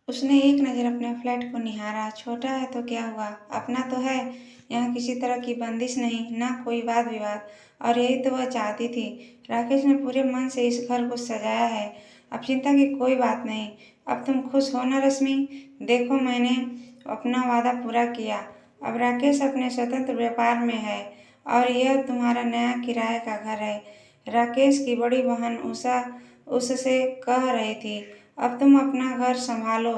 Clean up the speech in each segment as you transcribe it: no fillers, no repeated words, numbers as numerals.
उसने एक नज़र अपने फ्लैट को निहारा। छोटा है तो क्या हुआ, अपना तो है। यहाँ किसी तरह की बंदिश नहीं, ना कोई वाद विवाद। और यही तो वह चाहती थी। राकेश ने पूरे मन से इस घर को सजाया है। अब चिंता की कोई बात नहीं। अब तुम खुश हो ना रश्मि? देखो, मैंने अपना वादा पूरा किया। अब राकेश अपने स्वतंत्र व्यापार में है और यह तुम्हारा नया किराए का घर है। राकेश की बड़ी बहन उषा उससे कह रही थी। अब तुम अपना घर संभालो।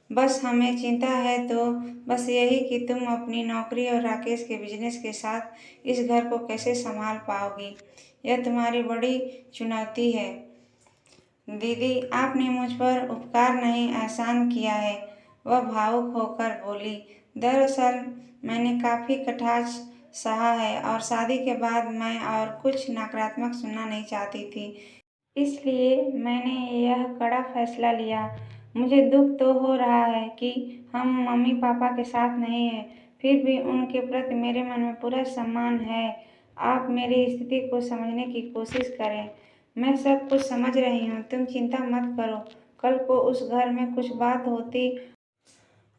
बस हमें चिंता है तो बस यही कि तुम अपनी नौकरी और राकेश के बिजनेस के साथ इस घर को कैसे संभाल पाओगी। यह तुम्हारी बड़ी चुनौती है। दीदी, आपने मुझ पर उपकार नहीं एहसान किया है, वह भावुक होकर बोली। दरअसल मैंने काफ़ी कटाक्ष सहा है और शादी के बाद मैं और कुछ नकारात्मक सुनना नहीं चाहती थी। इसलिए मैंने यह कड़ा फैसला लिया। मुझे दुख तो हो रहा है कि हम मम्मी पापा के साथ नहीं हैं, फिर भी उनके प्रति मेरे मन में पूरा सम्मान है। आप मेरी स्थिति को समझने की कोशिश करें। मैं सब कुछ समझ रही हूँ, तुम चिंता मत करो। कल को उस घर में कुछ बात होती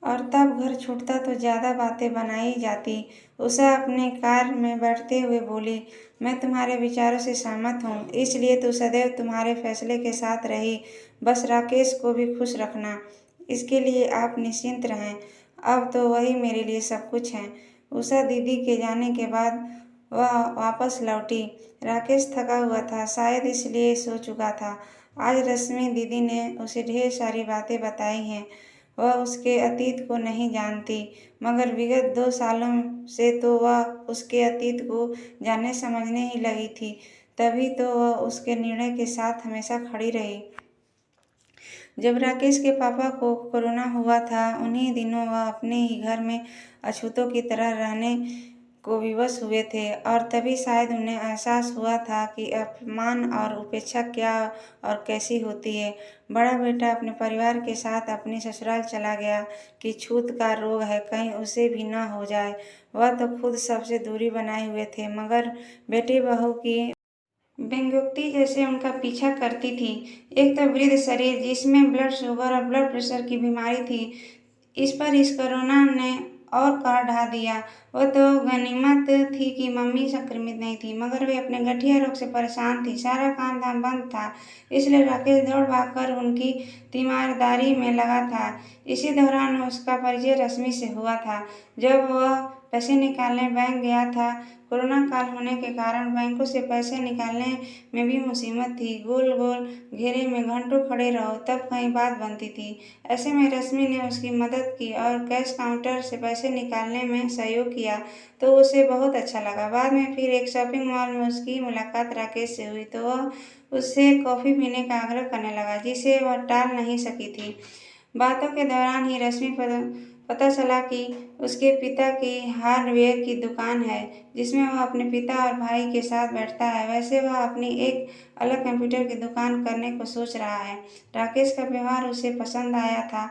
और तब घर छूटता तो ज़्यादा बातें बनाई जाती। उषा अपनी कार में बैठते हुए बोली, मैं तुम्हारे विचारों से सहमत हूँ, इसलिए तो सदैव तुम्हारे फैसले के साथ रही। बस राकेश को भी खुश रखना, इसके लिए आप निश्चिंत रहें। अब तो वही मेरे लिए सब कुछ है। उषा दीदी के जाने के बाद वह वापस लौटी। राकेश थका हुआ था, शायद इसलिए सो चुका था। आज रश्मि दीदी ने उसे ढेर सारी बातें बताई हैं। वह उसके अतीत को नहीं जानती, मगर विगत 2 सालों से तो वह उसके अतीत को जानने समझने ही लगी थी। तभी तो वह उसके निर्णय के साथ हमेशा खड़ी रही। जब राकेश के पापा को कोरोना हुआ था, उन्हीं दिनों वह अपने ही घर में अछूतों की तरह रहने को विवश हुए थे और तभी शायद उन्हें एहसास हुआ था कि अपमान और उपेक्षा क्या और कैसी होती है। बड़ा बेटा अपने परिवार के साथ अपने ससुराल चला गया कि छूत का रोग है, कहीं उसे भी न हो जाए। वह तो खुद सबसे दूरी बनाए हुए थे, मगर बेटी बहू की व्यंग्योक्ति जैसे उनका पीछा करती थी। एक तो वृद्ध शरीर जिसमें ब्लड शुगर और ब्लड प्रेशर की बीमारी थी, इस पर इस कोरोना ने और कहर ढा दिया। वह तो गनीमत थी कि मम्मी संक्रमित नहीं थी, मगर वे अपने गठिया रोग से परेशान थी। सारा काम धाम बंद था, इसलिए राकेश दौड़ भाग कर उनकी तीमारदारी में लगा था। इसी दौरान उसका परिचय रश्मि से हुआ था। जब वह पैसे निकालने बैंक गया था, कोरोना काल होने के कारण बैंकों से पैसे निकालने में भी मुसीबत थी। गोल गोल घेरे में घंटों खड़े रहो तब कहीं बात बनती थी। ऐसे में रश्मि ने उसकी मदद की और कैश काउंटर से पैसे निकालने में सहयोग किया, तो उसे बहुत अच्छा लगा। बाद में फिर एक शॉपिंग मॉल में उसकी मुलाकात राकेश से हुई, तो वह उससे कॉफ़ी पीने का आग्रह करने लगा, जिसे वह टाल नहीं सकी थी। बातों के दौरान ही रश्मि पता चला कि उसके पिता की हार्डवेयर की दुकान है, जिसमें वह अपने पिता और भाई के साथ बैठता है। वैसे वह अपनी एक अलग कंप्यूटर की दुकान करने को सोच रहा है। राकेश का व्यवहार उसे पसंद आया था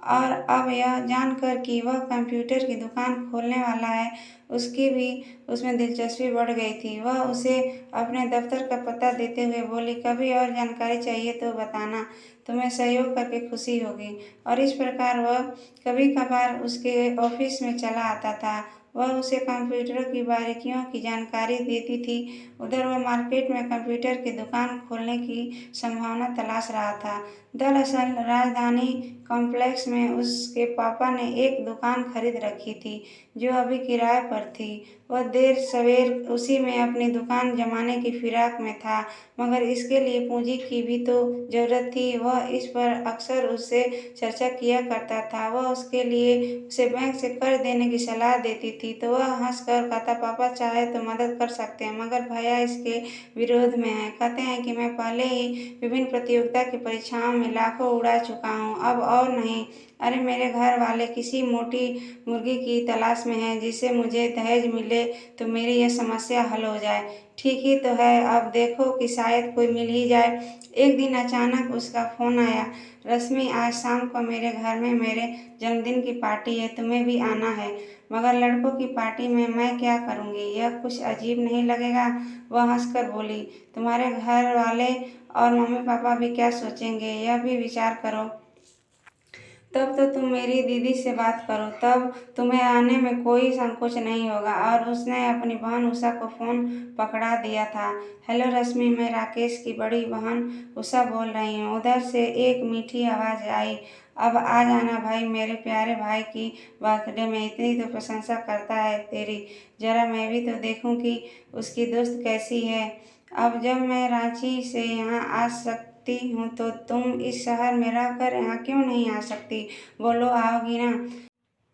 और अब यह जानकर कि वह कंप्यूटर की दुकान खोलने वाला है, उसकी भी उसमें दिलचस्पी बढ़ गई थी। वह उसे अपने दफ्तर का पता देते हुए बोली, कभी और जानकारी चाहिए तो बताना, तुम्हें सहयोग करके खुशी होगी। और इस प्रकार वह कभी कभार उसके ऑफिस में चला आता था। वह उसे कंप्यूटर की बारीकियों की जानकारी देती थी। उधर वह मार्केट में कंप्यूटर की दुकान खोलने की संभावना तलाश रहा था। दरअसल राजधानी कॉम्प्लेक्स में उसके पापा ने एक दुकान खरीद रखी थी, जो अभी किराए पर थी। वह देर सवेर उसी में अपनी दुकान जमाने की फिराक में था, मगर इसके लिए पूंजी की भी तो जरूरत थी। वह इस पर अक्सर उससे चर्चा किया करता था। वह उसके लिए उसे बैंक से कर्ज देने की सलाह देती थी, तो वह हंसकर कहता, पापा चाहे तो मदद कर सकते हैं, मगर भैया इसके विरोध में है। कहते हैं कि मैं पहले ही विभिन्न प्रतियोगिता की परीक्षाओं में लाखों उड़ा चुका हूँ, अब और नहीं। अरे मेरे घर वाले किसी मोटी मुर्गी की तलाश में हैं, जिसे मुझे दहेज मिले तो मेरी यह समस्या हल हो जाए। ठीक ही तो है, अब देखो कि शायद कोई मिल ही जाए। एक दिन अचानक उसका फ़ोन आया, रश्मि आज शाम को मेरे घर में मेरे जन्मदिन की पार्टी है, तुम्हें भी आना है। मगर लड़कों की पार्टी में मैं क्या करूँगी, यह कुछ अजीब नहीं लगेगा? वह हंसकर बोली, तुम्हारे घर वाले और मम्मी पापा भी क्या सोचेंगे, यह भी विचार करो। तब तो तुम मेरी दीदी से बात करो, तब तुम्हें आने में कोई संकोच नहीं होगा। और उसने अपनी बहन उषा को फ़ोन पकड़ा दिया था। हेलो रश्मि, मैं राकेश की बड़ी बहन उषा बोल रही हूँ। उधर से एक मीठी आवाज़ आई, अब आ जाना भाई, मेरे प्यारे भाई की बर्थडे में इतनी तो प्रशंसा करता है तेरी, जरा मैं भी तो देखूं कि उसकी दोस्त कैसी है। अब जब मैं रांची से यहाँ आ सकती हूँ तो तुम इस शहर में रहकर यहाँ क्यों नहीं आ सकती? बोलो, आओगी ना?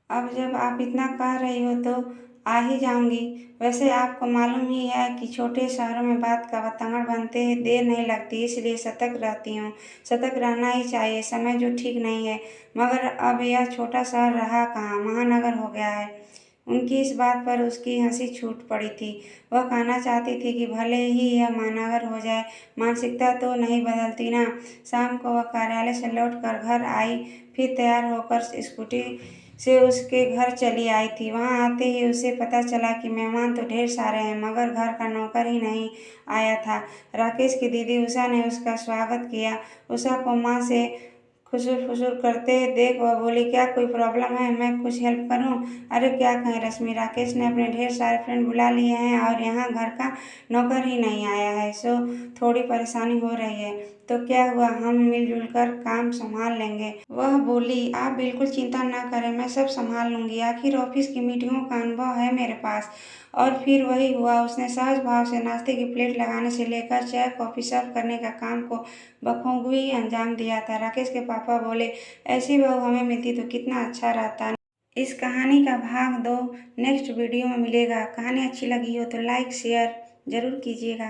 अब जब आप इतना कह रही हो तो आ ही जाऊंगी। वैसे आपको मालूम ही है कि छोटे शहरों में बात का बतंगड़ बनते देर नहीं लगती, इसलिए सतर्क रहती हूँ। सतर्क रहना ही चाहिए, समय जो ठीक नहीं है। मगर अब यह छोटा शहर रहा कहाँ, महानगर हो गया है। उनकी इस बात पर उसकी हंसी छूट पड़ी थी। वह कहना चाहती थी कि भले ही यह महानगर हो जाए, मानसिकता तो नहीं बदलती ना। शाम को वह कार्यालय से लौटकर घर आई, फिर तैयार होकर स्कूटी से उसके घर चली आई थी। वहां आते ही उसे पता चला कि मेहमान तो ढेर सारे हैं, मगर घर का नौकर ही नहीं आया था। राकेश की दीदी उषा ने उसका स्वागत किया। उषा को माँ से खुसुर फुसुर करते देख वह बोली, क्या कोई प्रॉब्लम है? मैं कुछ हेल्प करूं? अरे क्या कहें रश्मि, राकेश ने अपने ढेर सारे फ्रेंड बुला लिए हैं और यहाँ घर का नौकर ही नहीं आया है, सो थोड़ी परेशानी हो रही है। तो क्या हुआ, हम मिलजुल कर काम संभाल लेंगे। वह बोली, आप बिल्कुल चिंता न करें, मैं सब संभाल लूंगी, आखिर ऑफिस की मीटिंगों का अनुभव है मेरे पास। और फिर वही हुआ, उसने सहज भाव से नाश्ते की प्लेट लगाने से लेकर चाय कॉफी सर्व करने का काम को बखूबी अंजाम दिया था। राकेश के पापा बोले, ऐसी बहू हमें मिलती तो कितना अच्छा रहता। इस कहानी का भाग 2 नेक्स्ट वीडियो में मिलेगा। कहानी अच्छी लगी हो तो लाइक शेयर जरूर कीजिएगा।